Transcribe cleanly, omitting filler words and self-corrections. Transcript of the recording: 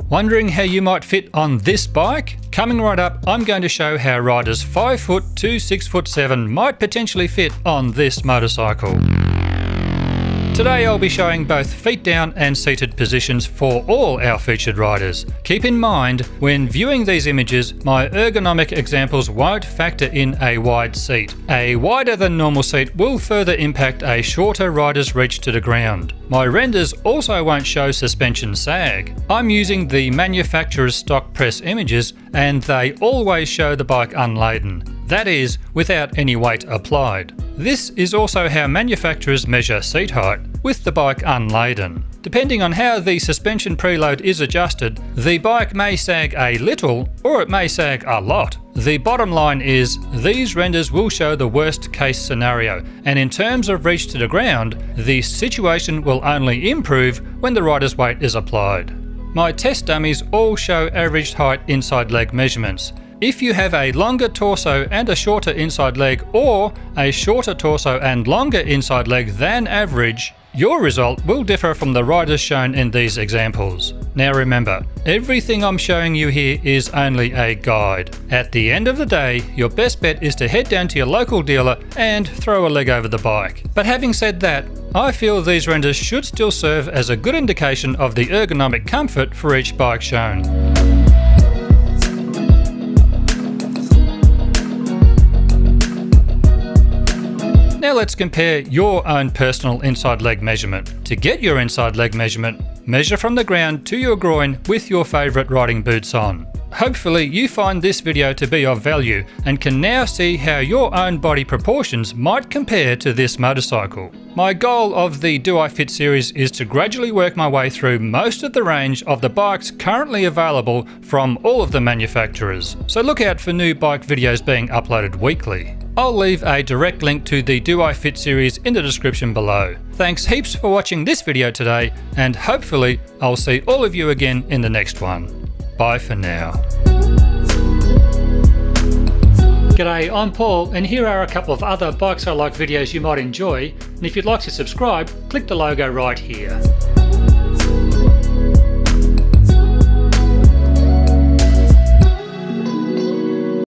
Wondering how you might fit on this bike? Coming right up, I'm going to show how riders 5 foot to 6'7" might potentially fit on this motorcycle. Today I'll be showing both feet down and seated positions for all our featured riders. Keep in mind, when viewing these images, my ergonomic examples won't factor in a wide seat. A wider than normal seat will further impact a shorter rider's reach to the ground. My renders also won't show suspension sag. I'm using the manufacturer's stock press images and they always show the bike unladen. That is, without any weight applied. This is also how manufacturers measure seat height, with the bike unladen. Depending on how the suspension preload is adjusted, the bike may sag a little or it may sag a lot. The bottom line is, these renders will show the worst case scenario, and in terms of reach to the ground, the situation will only improve when the rider's weight is applied. My test dummies all show averaged height inside leg measurements. If you have a longer torso and a shorter inside leg, or a shorter torso and longer inside leg than average, your result will differ from the riders shown in these examples. Now remember, everything I'm showing you here is only a guide. At the end of the day, your best bet is to head down to your local dealer and throw a leg over the bike. But having said that, I feel these renders should still serve as a good indication of the ergonomic comfort for each bike shown. Now let's compare your own personal inside leg measurement. To get your inside leg measurement, measure from the ground to your groin with your favourite riding boots on. Hopefully you find this video to be of value and can now see how your own body proportions might compare to this motorcycle. My goal of the Do I Fit series is to gradually work my way through most of the range of the bikes currently available from all of the manufacturers, so look out for new bike videos being uploaded weekly. I'll leave a direct link to the Do I Fit series in the description below. Thanks heaps for watching this video today, and hopefully I'll see all of you again in the next one. Bye for now. G'day, I'm Paul, and here are a couple of other Bikes I Like videos you might enjoy, and if you'd like to subscribe, click the logo right here.